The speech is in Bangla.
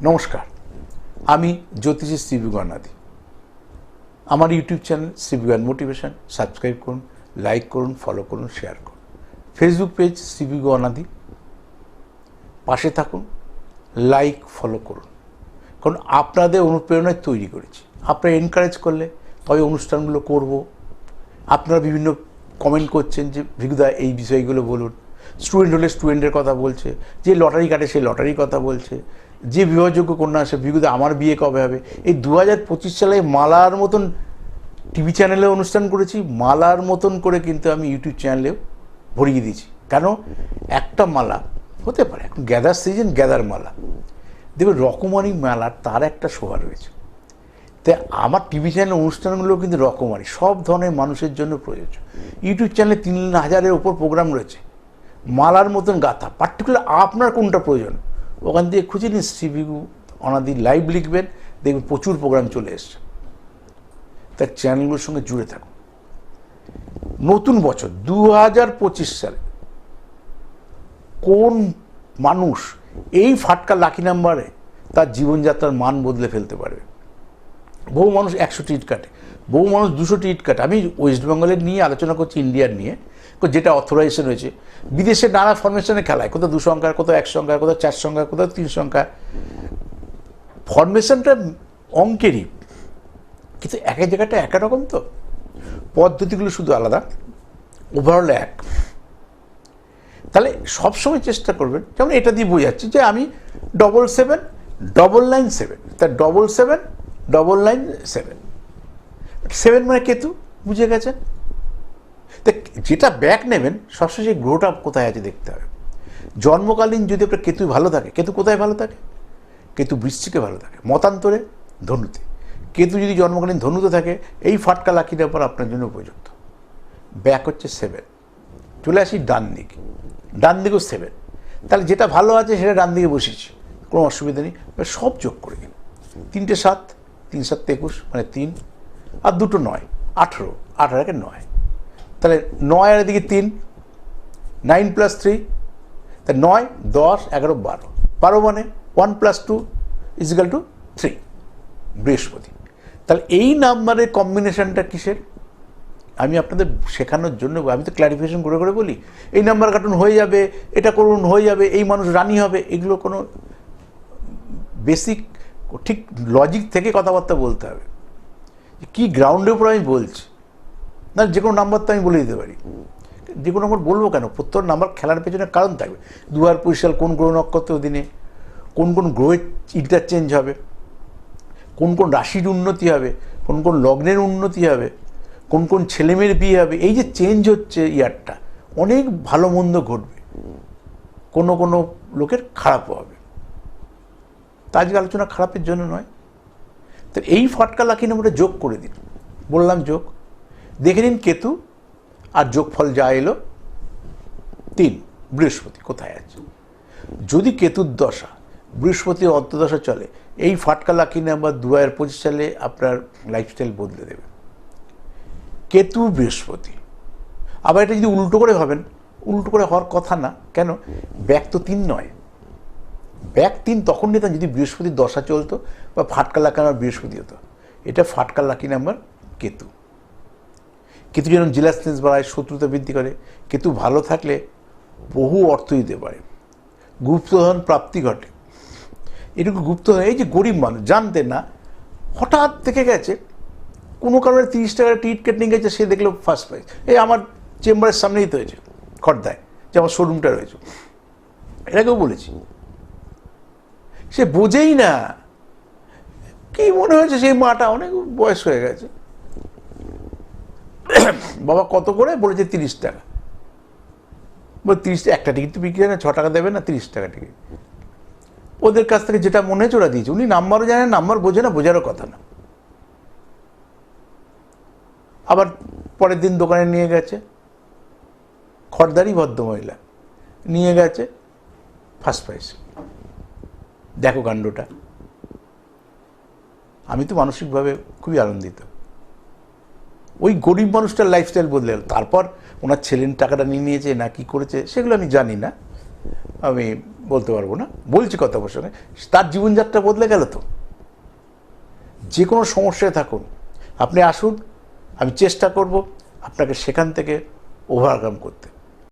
নমস্কার, আমি জ্যোতিষী শ্রীবি গণাদি। আমার ইউটিউব চ্যানেল শ্রীবি গণ মোটিভেশন সাবস্ক্রাইব করুন, লাইক করুন, ফলো করুন, শেয়ার করুন। ফেসবুক পেজ শ্রীবি গণাদি, পাশে থাকুন, লাইক ফলো করুন। কারণ আপনাদের অনুপ্রেরণায় তৈরি করেছি। আপনারা এনকারেজ করলে তবে অনুষ্ঠানগুলো করব। আপনারা বিভিন্ন কমেন্ট করছেন যে ভিগুদা এই বিষয়গুলো বলুন। স্টুডেন্ট হলে স্টুডেন্টের কথা বলছে, যে লটারি কাটে সে লটারির কথা বলছে, যে বিবাহযোগ্য কন্যা আসে ভিগুদা আমার বিয়ে কবে হবে। এই 2025 সালে মালার মতন টিভি চ্যানেলে অনুষ্ঠান করেছি, মালার মতন করে কিন্তু আমি ইউটিউব চ্যানেলেও ভরিয়ে দিয়েছি। কেন? একটা মালা হতে পারে, এখন গ্যাদার সিজন, গ্যাদার মালা দেখবে রকমারি মেলার তার একটা শোভা রয়েছে। তাই আমার টিভি চ্যানেল অনুষ্ঠানগুলো কিন্তু রকমারি, সব ধরনের মানুষের জন্য প্রযোজ্য। ইউটিউব চ্যানেলে 3000-এর ওপর প্রোগ্রাম রয়েছে, মালার মতন গাথা। পার্টিকুলার আপনার কোনটা প্রয়োজন ওখান থেকে খুঁজে নিন, শ্রীবি অনাদি লাইভ লিখবেন, দেখবেন প্রচুর প্রোগ্রাম চলে এসছে। তার চ্যানেলগুলোর সঙ্গে জুড়ে থাকুন। নতুন বছর 2025 সালে কোন মানুষ এই ফাটকা লাকি নাম্বারে তার জীবনযাত্রার মান বদলে ফেলতে পারবে? বহু মানুষ 100 টিকিট কাটে, বহু মানুষ 200 টিকিট কাটে। আমি ওয়েস্ট বেঙ্গলের নিয়ে আলোচনা করছি, ইন্ডিয়ার নিয়ে, যেটা অথরাইজেশন হয়েছে। বিদেশে নানা ফরমেশনে খেলায়, কোথাও 2 সংখ্যার, কোথাও 1 সংখ্যার, কোথাও 4 সংখ্যার, কোথাও 3 সংখ্যার। ফরমেশনটা অঙ্কেরই, কিন্তু এক এক জায়গাটা এক রকম, তো পদ্ধতিগুলো শুধু আলাদা, ওভারঅল এক। তাহলে সবসময় চেষ্টা করবেন, যেমন এটা দিয়ে বোঝাচ্ছি যে আমি 779997, তার 779997, 7 মানে কেতু, বুঝে গেছেন? তা যেটা ব্যাক নেবেন সবসময় সেই গ্রহটা কোথায় আছে দেখতে হবে। জন্মকালীন যদি আপনার কেতু ভালো থাকে, কেতু কোথায় ভালো থাকে? কেতু বৃশ্চিকে ভালো থাকে, মতান্তরে ধনুতে। কেতু যদি জন্মকালীন ধনুতে থাকে, এই ফাটকা লাকি নাম্বার আপনার জন্য উপযুক্ত। ব্যাক হচ্ছে 7। চলে আসি ডান দিকে, ডান দিকেও 7। তাহলে যেটা ভালো আছে সেটা ডান দিকে বসেছি, কোনো অসুবিধা নেই। সব যোগ করে দিন। 3টে 7, 3 7 21 মানে 3, আর 2টো 9, 18, 18 9। তাহলে 9 আর এদিকে 3, 9 + 3, তা 9 10 11 12, 12 মানে 1 + 2 = 3, বৃহস্পতি। তাহলে এই নাম্বারের কম্বিনেশনটা কিসের আমি আপনাদের শেখানোর জন্য, আমি তো ক্লারিফিকেশন করে করে বলি। এই নাম্বার কাটুন হয়ে যাবে, এটা করুন হয়ে যাবে, এই মানুষ রানী হবে, এগুলো কোনো বেসিক ঠিক লজিক থেকে কথাবার্তা বলতে হবে। কি গ্রাউন্ডের উপর আমি বলছি না, যে কোনো নাম্বার তো আমি বলে দিতে পারি। যে কোনো নাম্বার বলবো কেন? প্রত্যেক নাম্বার খেলার পেছনে কারণ থাকবে। 2025 সাল কোন গ্রহ নক্ষত্র দিনে কোন কোন গ্রহের ইন্টারচেঞ্জ হবে, কোন কোন রাশির উন্নতি হবে, কোন কোন লগ্নের উন্নতি হবে, কোন কোন ছেলেমেয়ের বিয়ে হবে। এই যে চেঞ্জ হচ্ছে ইয়ারটা, অনেক ভালো মন্দ ঘটবে, কোনো কোনো লোকের খারাপও হবে। তা আজকে আলোচনা খারাপের জন্য নয়। তো এই ফাটকা লাকি নাম্বারটা যোগ করে দিন। বললাম যোগ, দেখে নিন কেতু আর যোগফল যা এলো 3, বৃহস্পতি কোথায় আছে। যদি কেতুর দশা, বৃহস্পতির অন্তর্দশা চলে, এই ফাটকা লাকি নাম্বার 2025 সালে আপনার লাইফস্টাইল বদলে দেবে। কেতু বৃহস্পতি। আবার এটা যদি উল্টো করে ভাবেন, উল্টো করে হওয়ার কথা না। কেন? ব্যাক তো 3 নয়, ব্যাক 3 তখন নিতাম যদি বৃহস্পতির দশা চলতো বা ফাটকা লাকি নাম্বার বৃহস্পতি হতো। এটা ফাটকা লাকি নাম্বার কেতু। কেতু যেমন জেলাসনেস বাড়ায়, শত্রুতা বৃদ্ধি করে। কেতু ভালো থাকলে বহু অর্থ দিতে পারে, গুপ্তধন প্রাপ্তি ঘটে। এটুকু গুপ্তধন, এই যে গরিব মানুষ জানতেন না, হঠাৎ দেখে গেছে কোনো কারণে 30 টাকার টিকিট কেটে নিয়ে গেছে, সে দেখলো ফার্স্ট প্রাইজ। এই আমার চেম্বারের সামনেই তো হয়েছে, খড়দায় যে আমার শোরুমটা রয়েছে, এটাকেও বলেছি। সে বোঝেই না, কি মনে হয়েছে সেই মাটা অনেক বয়স হয়ে গেছে, বাবা কত করে বলেছে 30 টাকা। বলে 30 একটা টিকিট তো বিক্রি হয় না, 6 টাকা দেবে না, 30 টাকা টিকিট। ওদের কাছ থেকে যেটা মনে হয়েছে ওরা দিয়েছে। উনি নাম্বারও জানেন, নাম্বার বোঝে না, বোঝারও কথা না। আবার পরের দিন দোকানে নিয়ে গেছে, খড়দারি ভদ্রমহিলা নিয়ে গেছে ফার্স্ট প্রাইজ। দেখো কাণ্ডটা। আমি তো মানসিকভাবে খুবই আনন্দিত। ওই গরিব মানুষটার লাইফস্টাইল বদলে গেল। তারপর ওনার ছেলের টাকাটা নিয়ে নিয়েছে না কি করেছে সেগুলো আমি জানি না, আমি বলতে পারবো না, বলছি কথা প্রসঙ্গে, তার জীবনযাত্রা বদলে গেল তো। যে কোনো সমস্যায় থাকুন, আপনি আসুন, আমি চেষ্টা করব আপনাকে সেখান থেকে ওভারকাম করতে।